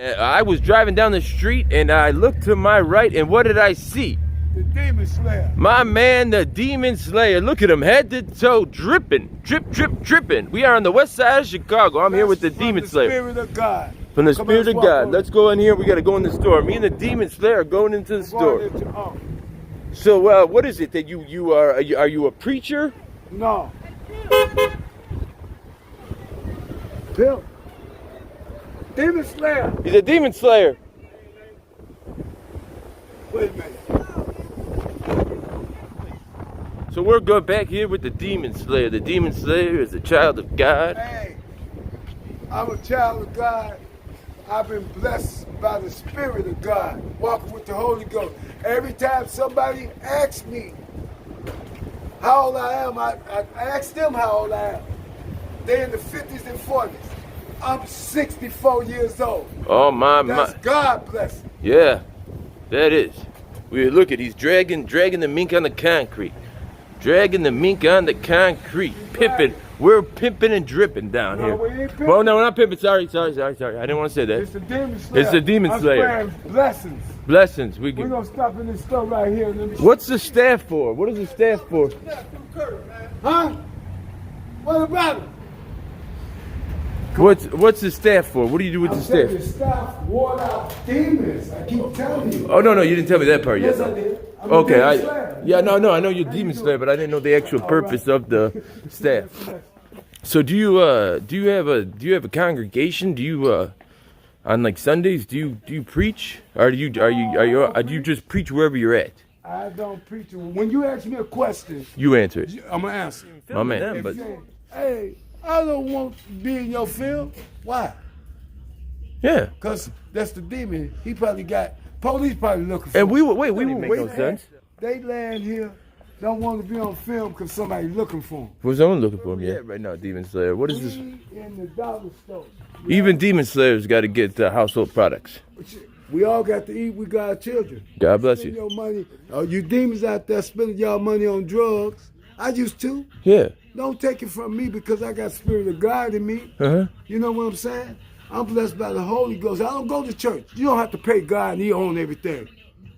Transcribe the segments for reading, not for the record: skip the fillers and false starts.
I was driving down the street and I looked to my right, and what did I see? The Demon Slayer. My man, the Demon Slayer. Look at him, head to toe, dripping, dripping. We are on the west side of Chicago. I'm here with the Demon Slayer. From the Spirit of God. From the Spirit of God. Let's go in here. We got to go in the store. Me and the Demon Slayer are going into the store. So, what is it that you are? Are you a preacher? No. Pimp. Demon Slayer. He's a Demon Slayer. Wait a minute. So we're going back here with the Demon Slayer. The Demon Slayer is a child of God. Hey, I'm a child of God. I've been blessed by the Spirit of God, walking with the Holy Ghost. Every time somebody asks me how old I am, I ask them how old I am. They're in the 50s and 40s. I'm 64 years old. Oh my. That's God bless. Yeah, that is. We look at, he's dragging the mink on the concrete. Dragging the mink on the concrete. Pimping. We're pimping and dripping down here. We ain't pimping. Well, no, we're not pimping. Sorry. I didn't want to say that. It's the Demon Slayer. It's the Demon Slayer. I'm spraying blessings. Blessings. We're going to stop in this store right here. What's the staff for? What is the staff for? Huh? What about it? What's the staff for? What do you do with the staff? The staff ward out demons. I keep telling you. Oh, no, you didn't tell me that part yet. Yes, I did. Okay, I know you're Demon Slayer, but I didn't know the actual purpose of the staff. So do you have a congregation? Do you on like Sundays do you preach, or do you just preach wherever you're at? I don't preach. When you ask me a question, You answer it. I'm gonna answer. My man. But Hey, I don't want to be in your field. Why? yeah. Because that's the demon. He probably got police probably looking for And him. we make no sense. They land here, don't want to be on film because somebody looking for him. Was someone looking for him? Yeah, right now, Demon Slayer. What is this? We in the dollar store. Even Demon Slayers got to get household products. We all got to eat. We got children. God bless Spend you. your money. You demons out there spending y'all money on drugs. I used to. Yeah. Don't take it from me because I got Spirit of God in me. You know what I'm saying? I'm blessed by the Holy Ghost. I don't go to church. You don't have to pay God and He own everything.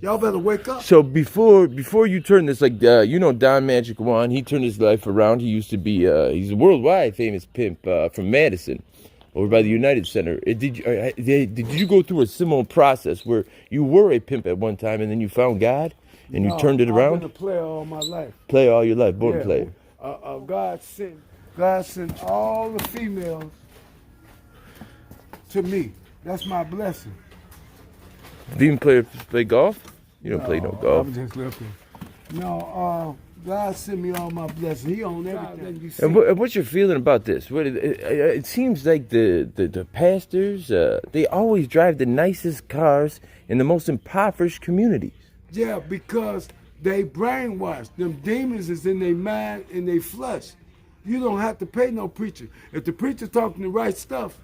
Y'all better wake up. So before you turn this, like Don Magic Juan, he turned his life around. He used to be he's a worldwide famous pimp from Madison, over by the United Center. Did you go through a similar process where you were a pimp at one time and then you found God and you turned it around? I've been a player all my life. Play all your life, born player. God sent all the females to me. That's my blessing. Demon player play golf? You don't play no golf. I'm just looking. No, God sent me all my blessings. He owns everything you see. And what's your feeling about this? It seems like the pastors, they always drive the nicest cars in the most impoverished communities. Yeah, because they brainwashed. Them demons is in their mind and they flesh. You don't have to pay no preacher. If the preacher talking the right stuff,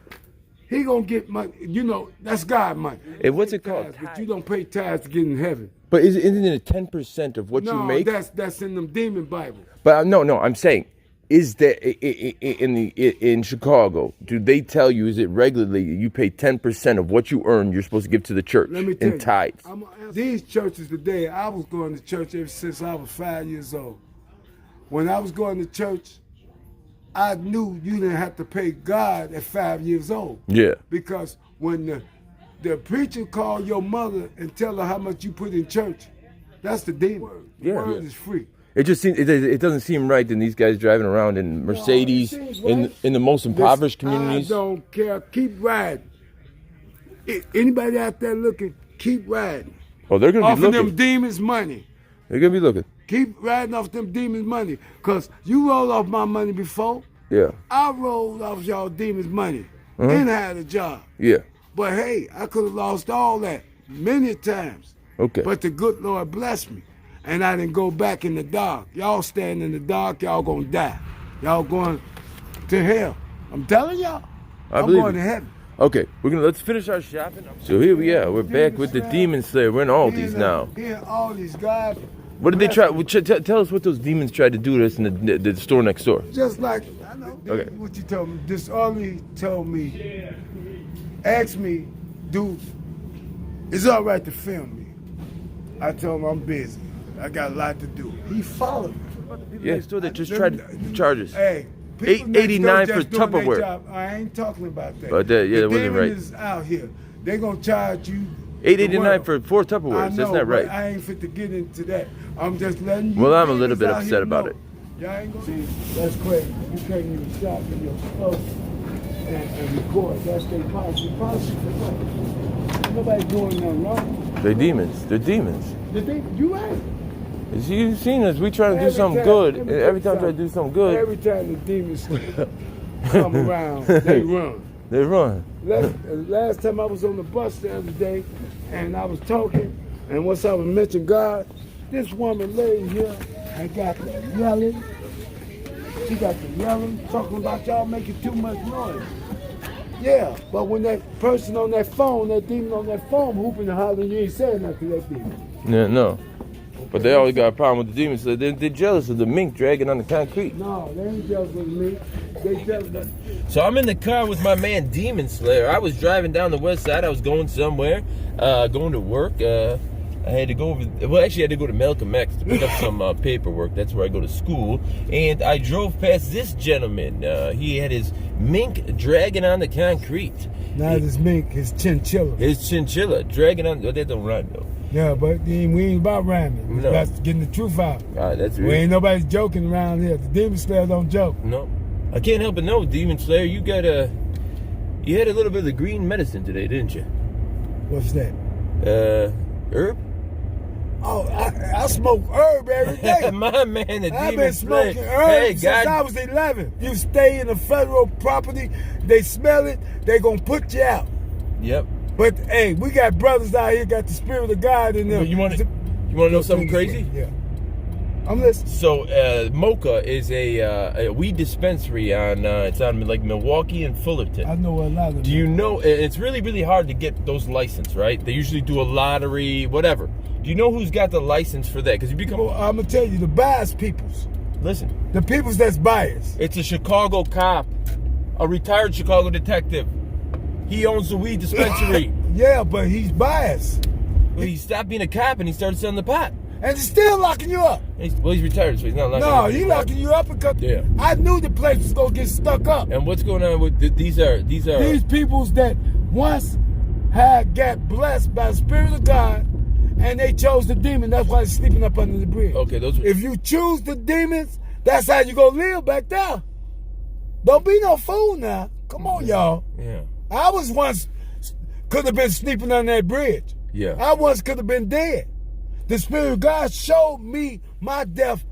he gonna get money. You know, that's God money. And what's it called? Tithes, but you don't pay tithes to get in heaven. But isn't it 10% of what you make? No, that's in them demon Bible. But no, I'm saying, is that in Chicago? Do they tell you? Is it regularly you pay 10% of what you earn? You're supposed to give to the church in tithes. These churches today. I was going to church ever since I was 5 years old. When I was going to church, I knew you didn't have to pay God at 5 years old. Yeah. Because when the preacher called your mother and tell her how much you put in church, that's the demon. The word is free. It just seems it doesn't seem right in these guys driving around in Mercedes in the most impoverished communities. I don't care. Keep riding. Anybody out there looking, keep riding. Oh, they're gonna be looking. Offering them demons money. They're gonna be looking. Keep riding off them demons' money. Because you rolled off my money before. Yeah. I rolled off y'all demons' money and had a job. Yeah. But hey, I could have lost all that many times. Okay. But the good Lord blessed me. And I didn't go back in the dark. Y'all stand in the dark, y'all gonna die. Y'all going to hell. I'm telling y'all. I'm going to heaven. Okay, let's finish our shopping. So here we are. We're back with the Demon Slayer. We're in Aldi's now. Here, all these guys. What did they try? Tell us what those demons tried to do to us in the store next door. Just like, I know. Okay. What you told me. This Ollie told me, asked me dude, it's all right to film me. I told him I'm busy. I got a lot to do. He followed me. Yeah, still they just tried charges. Hey, people next door 889 for just doing their Tupperware. job. I ain't talking about that. But that- yeah, that the wasn't right. demon is out here. They gonna charge you. $889 for 4 I Tupperwares. know, That's not right. but I ain't fit to get into that. I'm just letting you. Well, I'm a little demons bit out upset here about know. it. Y'all ain't gonna see. That's crazy. You can't even stop in your clothes and record. That's their policy. Policy for what? Nobody doing nothing wrong. They're demons. They're demons. You right. As you've seen us, we try to do Every something time- good. let And me every tell time you I try to do something good, Every time the demons come around, they run. they run. Last time I was on the bus the other day, and I was talking, and once I was mentioning God, this woman lady here, I got the yelling. She got the yelling, talking about y'all making too much noise. Yeah, but when that person on that phone, that demon on that phone, hooping and hollering, you ain't saying nothing to that demon. Yeah, no. But they always got a problem with the demons. So they're jealous of the mink dragging on the concrete. No, they ain't jealous of me. They jealous of So I'm in the car with my man Demon Slayer. I was driving down the west side. I was going somewhere, going to work. I had to go over. Well, actually, I had to go to Malcolm X to pick up some paperwork. That's where I go to school. And I drove past this gentleman. He had his mink dragging on the concrete. Not his mink, his chinchilla. His chinchilla dragging on. Oh, that don't rhyme though. Yeah, but we ain't about rhyming. We No. about getting the truth out. That's We real. ain't nobody's joking around here. The demon slayer don't joke. No, I can't help but know, Demon Slayer. You had a little bit of the green medicine today, didn't you? What's that? Herb. Oh, I smoke herb every day. My man, the I've Demon been Slayer. smoking herb Hey, since God. I was 11. You stay in a federal property, they smell it, they gonna put you out. Yep. But hey, we got brothers out here got the spirit of God in them. But you want to know something crazy? Yeah. I'm listening. So Mocha is a weed dispensary on it's on like Milwaukee and Fullerton. I know a lot of them. Do you know it's really, really hard to get those licenses, right? They usually do a lottery, whatever. Do you know who's got the license for that? Because you become. Well, I'm gonna tell you, the biased peoples. Listen, The peoples that's biased. it's a Chicago cop, a retired Chicago detective. He owns the weed dispensary. Yeah, but he's biased. Well, he stopped being a cop and he started selling the pot. And he's still locking you up. He's retired, so he's not locking No, up he anymore. locking you up because Yeah. I knew the place was gonna get stuck up. And what's going on with these are These peoples that once got blessed by the Spirit of God, and they chose the demon. That's why they're sleeping up under the bridge. okay. Those are, If you choose the demons, that's how you gonna live back there. Don't be no fool now. Come on, y'all. yeah. I was once could have been sleeping on that bridge. Yeah. I once could have been dead. The Spirit of God showed me my death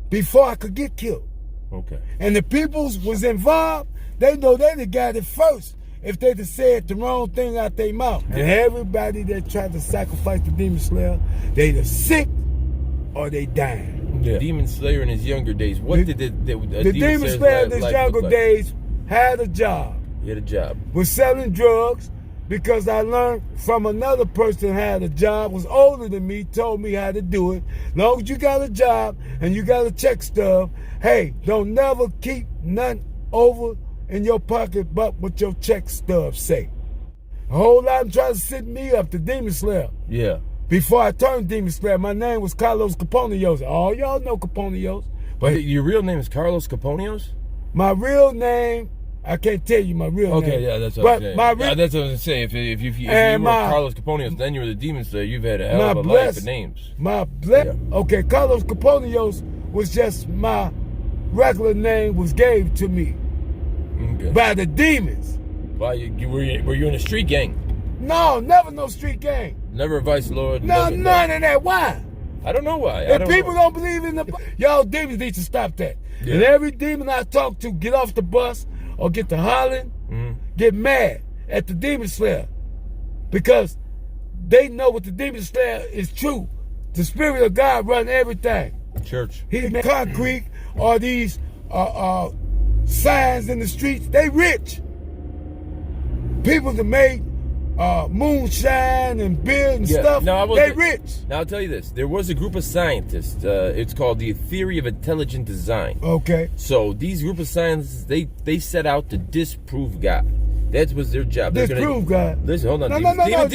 before I could get killed. Okay. And the peoples was involved, they know they done got it first if they'd have said the wrong thing out their mouth. And everybody that tried to sacrifice the demon slayer, they either sick or they dying. Yeah. Demon Slayer in his younger days. What did The demon slayer in his younger days had a job. He had a job. Was selling drugs because I learned from another person had a job, was older than me, told me how to do it. Long as you got a job and you got a check stub, hey, don't never keep nothing over in your pocket but what your check stub say. A whole lot of them trying to set me up, the demon slayer. Yeah. Before I turned demon slayer, my name was Carlos Caponios. All y'all know Caponios. But Your real name is Carlos Caponios? my real name, I can't tell you my real name. Okay, yeah, that's what I'm saying. my Yeah, that's what I was saying. If you And were my- Carlos Caponios, then you were the Demon Slayer. You've had a hell my of a life bless- of names. Yeah. Okay, Carlos Caponios was just my regular name was gave to me Okay. by the demons. Why were you in a street gang? No, never no street gang. Never a vice lord. No, never- none of that. Why? I don't know why. I If don't people know. don't believe in the y'all demons need to stop that. Yeah. And every demon I talk to get off the bus or get to hollering, get mad at the demon slayer because they know what the demon slayer is true. The Spirit of God run everything. Church. He made concrete or these signs in the streets. They rich. People that made moonshine and beer and stuff. They rich. Now I'll tell you this: there was a group of scientists. It's called the Theory of Intelligent Design. Okay. So these group of scientists, they set out to disprove God. That was their job. Disprove God. Listen, hold on. No, Demon hold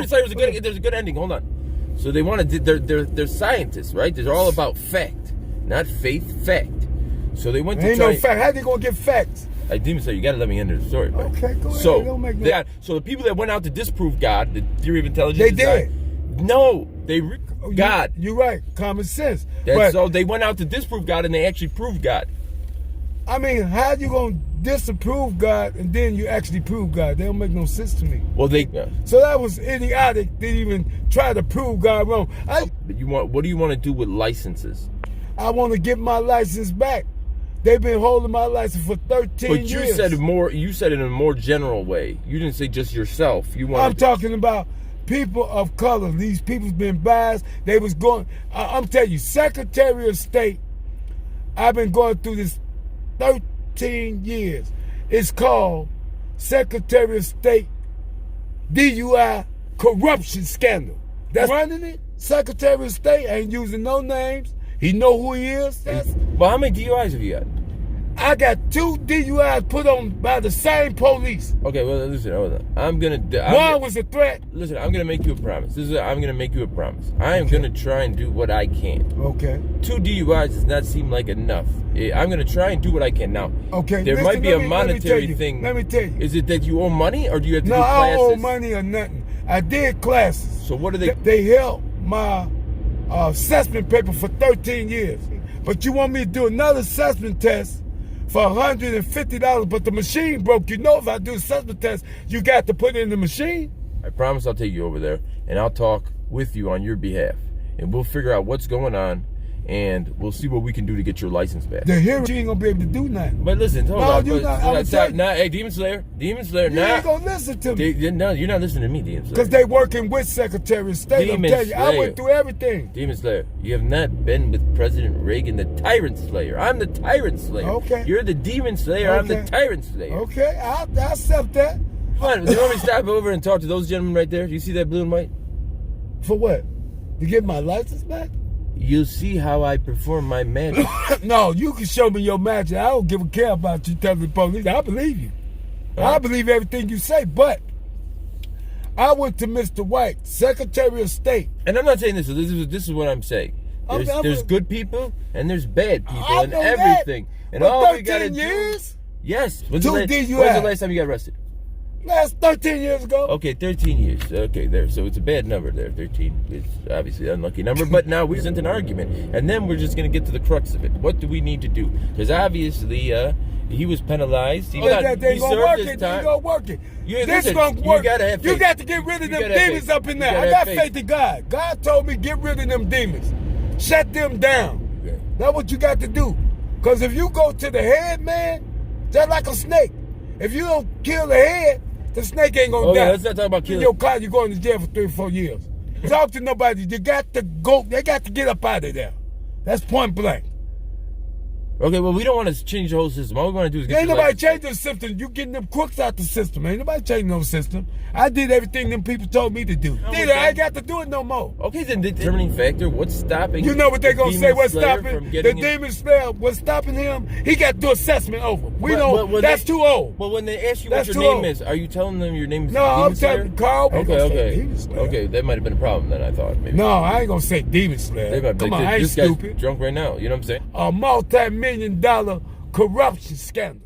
Slayer on. there's a good ending. Hold on. So they want to. They're scientists, right? They're all about fact, not faith. Fact. So they went to Ain't no fact. How they gonna get facts? Like Demon Slayer, you got to let me end the story. Right? Okay, go ahead. So Don't make no... so the people that went out to disprove God, the theory of intelligence, they did. No, God. You're right. Common sense. So they went out to disprove God, and they actually proved God. I mean, how you gonna disapprove God and then you actually prove God? That don't make no sense to me. Well, So that was idiotic. They even try to prove God wrong. But what do you want to do with licenses? I want to get my license back. They've been holding my license for 13 years. But you said it in a more general way. You didn't say just yourself. I'm talking about people of color. These people's been biased. They was going. I'm telling you, Secretary of State. I've been going through this 13 years. It's called Secretary of State DUI corruption scandal. That's running it. Secretary of State ain't using no names. He know who he is. Well, how many DUIs have you got? I got 2 DUIs put on by the same police. Okay, well, listen, hold on. One was a threat. Listen, I'm gonna make you a promise. I'm gonna make you a promise. I am gonna try and do what I can. Okay. 2 DUIs does not seem like enough. I'm gonna try and do what I can. Now, okay. There might be a monetary thing. Let me tell you. Is it that you owe money, or do you have to do classes? No, I don't owe money or nothing. I did classes. So what are they? They held my assessment paper for 13 years. But you want me to do another assessment test for $150, but the machine broke. You know, if I do assessment test, you got to put it in the machine. I promise I'll take you over there, and I'll talk with you on your behalf, and we'll figure out what's going on, and we'll see what we can do to get your license back. The hearing, you ain't gonna be able to do nothing. But listen, hold on. Hey, Demon Slayer, you ain't gonna listen to me. No, you're not listening to me, Demon Slayer. Because they working with Secretary of State. I'm telling you, I went through everything. Demon Slayer, you have not been with President Reagan, the Tyrant Slayer. I'm the Tyrant Slayer. Okay. You're the Demon Slayer. Okay. I'm the Tyrant Slayer. Okay, I'll accept that. Fine. Do you want me to stop over and talk to those gentlemen right there? Do you see that blue and white? For what? To get my license back? You'll see how I perform my magic. No, you can show me your magic. I don't give a care about you telling the police. I believe you. I believe everything you say, but I went to Mr. White, Secretary of State. And I'm not saying this. This is what I'm saying. There's good people and there's bad people and everything. And all we gotta do. Yes. When's the last time you got arrested? Last 13 years ago. Okay, 13 years. Okay, there. So it's a bad number there. 13 is obviously an unlucky number. But now we're into an argument. And then we're just going to get to the crux of it. What do we need to do? Because obviously he was penalized. He served his time. Ain't gonna work it. This gonna work. You got to get rid of them demons up in there. I got faith in God. God told me get rid of them demons. Shut them down. Okay. That's what you got to do. Because if you go to the head, man, just like a snake. If you don't kill the head, the snake ain't gonna die. Let's not talk about killing. Your car, you're going to jail for 3 or 4 years. Talk to nobody. You got to go. They got to get up out of there. That's point blank. Okay, well, we don't want to change the whole system. All we want to do is get Ain't nobody changing the system. You getting them crooks out the system. Ain't nobody changing no system. I did everything them people told me to do. I ain't got to do it no more. Okay, then the determining factor, what's stopping You know what they going to say, what's stopping? The Demon Demon Slayer, what's stopping him? He got to do assessment over. That's too old. Well, when they ask you what your name is, are you telling them your name is No, Demon Slayer? I'm telling Carl. Okay, that might have been a problem then, I thought. Maybe. No, I ain't going to say Demon Slayer. Come on, I ain't stupid. Drunk right now, you know what I'm saying? A multi-million-dollar corruption scandal.